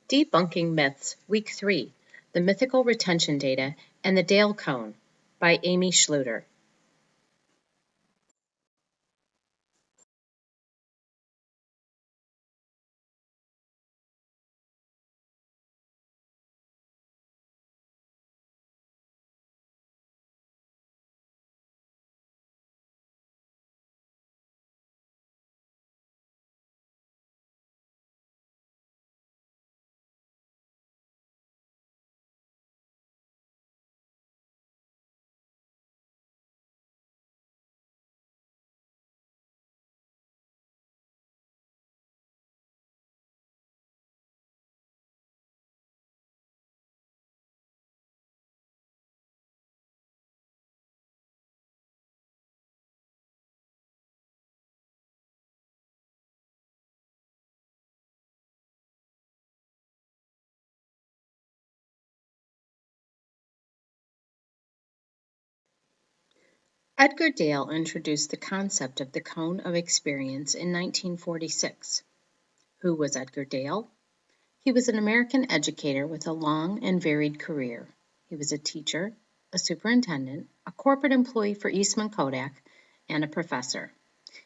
Debunking Myths, Week 3, The Mythical Retention Data and the Dale Cone by Amy Schluter. Edgar Dale introduced the concept of the cone of experience in 1946. Who was Edgar Dale? He was an American educator with a long and varied career. He was a teacher, a superintendent, a corporate employee for Eastman Kodak, and a professor.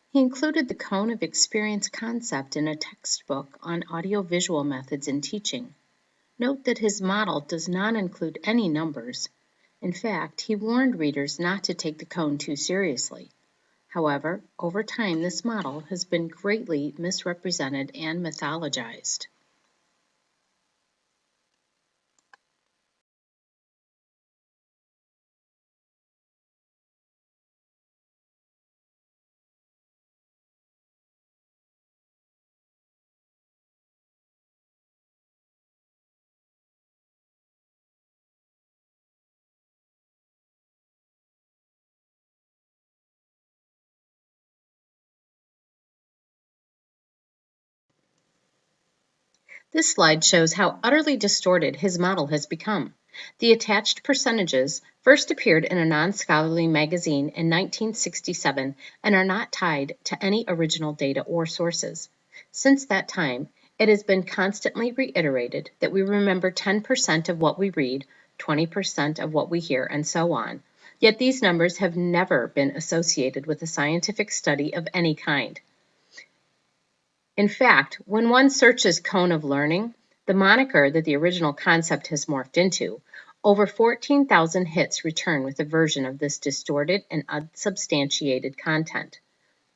He included the cone of experience concept in a textbook on audiovisual methods in teaching. Note that his model does not include any numbers. In fact, he warned readers not to take the cone too seriously. However, over time this model has been greatly misrepresented and mythologized. This slide shows how utterly distorted his model has become. The attached percentages first appeared in a non-scholarly magazine in 1967 and are not tied to any original data or sources. Since that time, it has been constantly reiterated that we remember 10% of what we read, 20% of what we hear, and so on. Yet these numbers have never been associated with a scientific study of any kind. In fact, when one searches cone of learning, the moniker that the original concept has morphed into, over 14,000 hits return with a version of this distorted and unsubstantiated content.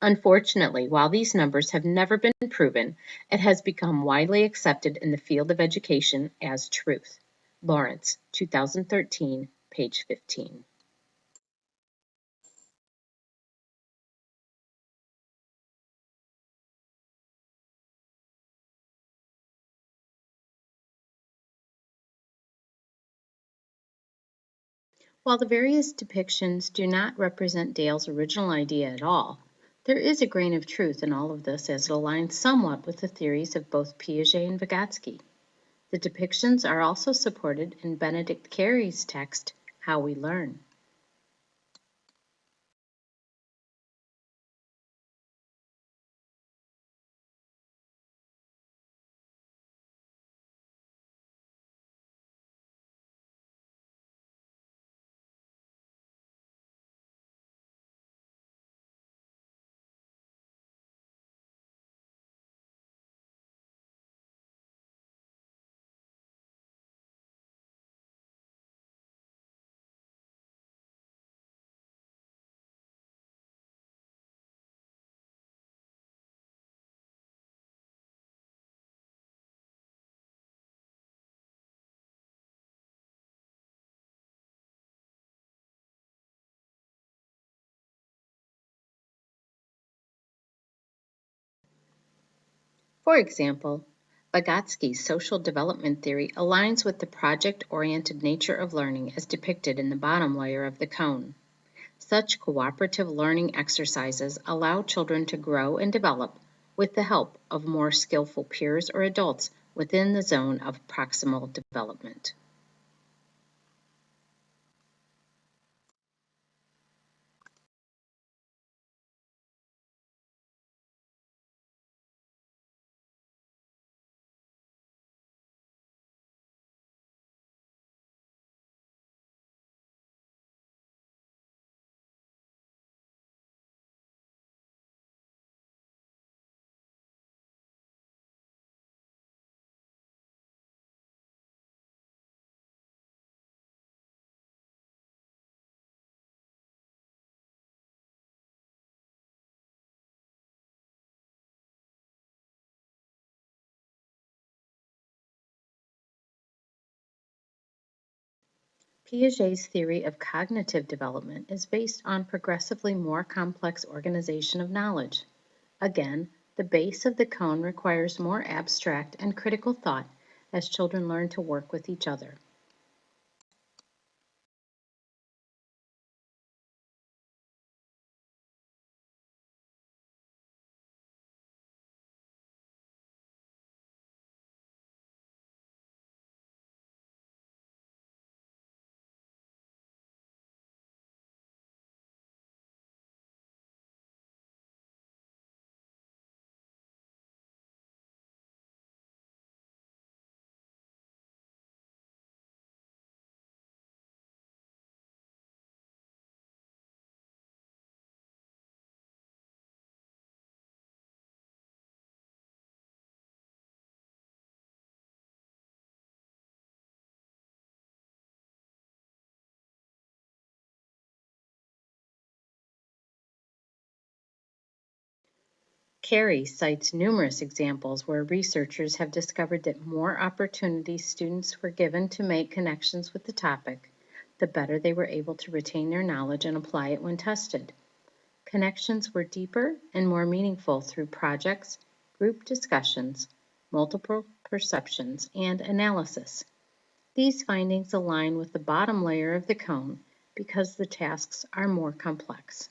Unfortunately, while these numbers have never been proven, it has become widely accepted in the field of education as truth. Lawrence, 2013, page 15. While the various depictions do not represent Dale's original idea at all, there is a grain of truth in all of this as it aligns somewhat with the theories of both Piaget and Vygotsky. The depictions are also supported in Benedict Carey's text, How We Learn. For example, Vygotsky's social development theory aligns with the project-oriented nature of learning as depicted in the bottom layer of the cone. Such cooperative learning exercises allow children to grow and develop with the help of more skillful peers or adults within the zone of proximal development. Piaget's theory of cognitive development is based on progressively more complex organization of knowledge. Again, the base of the cone requires more abstract and critical thought as children learn to work with each other. Carey cites numerous examples where researchers have discovered that more opportunities students were given to make connections with the topic, the better they were able to retain their knowledge and apply it when tested. Connections were deeper and more meaningful through projects, group discussions, multiple perceptions, and analysis. These findings align with the bottom layer of the cone because the tasks are more complex.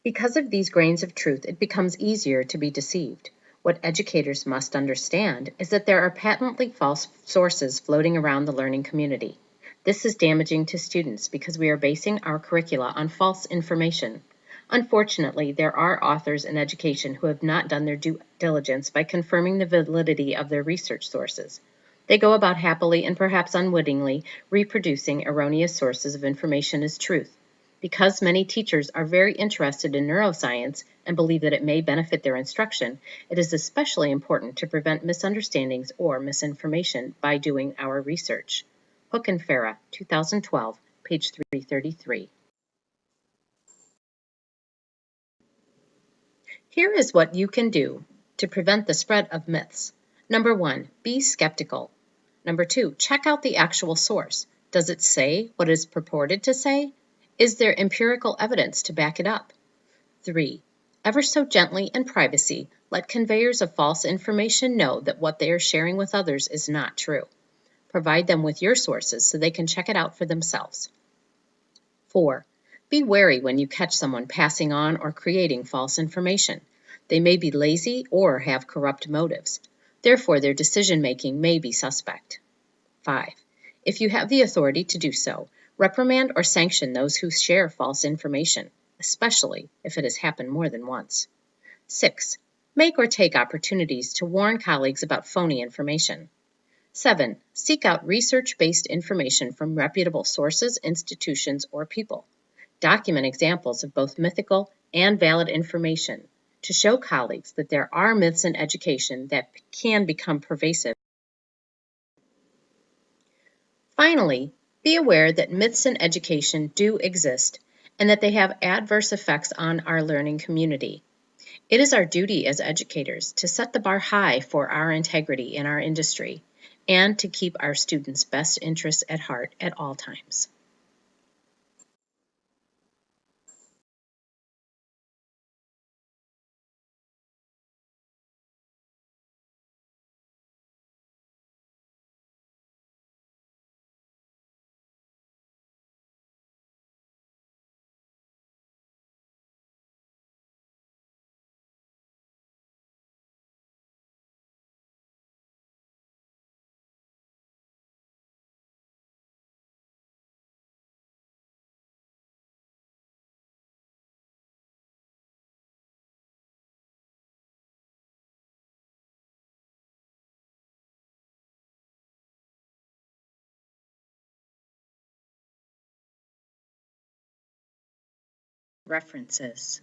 Because of these grains of truth, it becomes easier to be deceived. What educators must understand is that there are patently false sources floating around the learning community. This is damaging to students because we are basing our curricula on false information. Unfortunately, there are authors in education who have not done their due diligence by confirming the validity of their research sources. They go about happily and perhaps unwittingly reproducing erroneous sources of information as truth. Because many teachers are very interested in neuroscience and believe that it may benefit their instruction, it is especially important to prevent misunderstandings or misinformation by doing our research. Hook and Farah, 2012, page 333. Here is what you can do to prevent the spread of myths. Number 1, be skeptical. Number 2, check out the actual source. Does it say what it is purported to say? Is there empirical evidence to back it up? 3. Ever so gently and privacy, let conveyors of false information know that what they are sharing with others is not true. Provide them with your sources so they can check it out for themselves. 4. Be wary when you catch someone passing on or creating false information. They may be lazy or have corrupt motives. Therefore, their decision-making may be suspect. 5. If you have the authority to do so, reprimand or sanction those who share false information, especially if it has happened more than once. 6. Make or take opportunities to warn colleagues about phony information. 7. Seek out research-based information from reputable sources, institutions, or people. Document examples of both mythical and valid information to show colleagues that there are myths in education that can become pervasive. Finally, be aware that myths in education do exist and that they have adverse effects on our learning community. It is our duty as educators to set the bar high for our integrity in our industry and to keep our students' best interests at heart at all times. References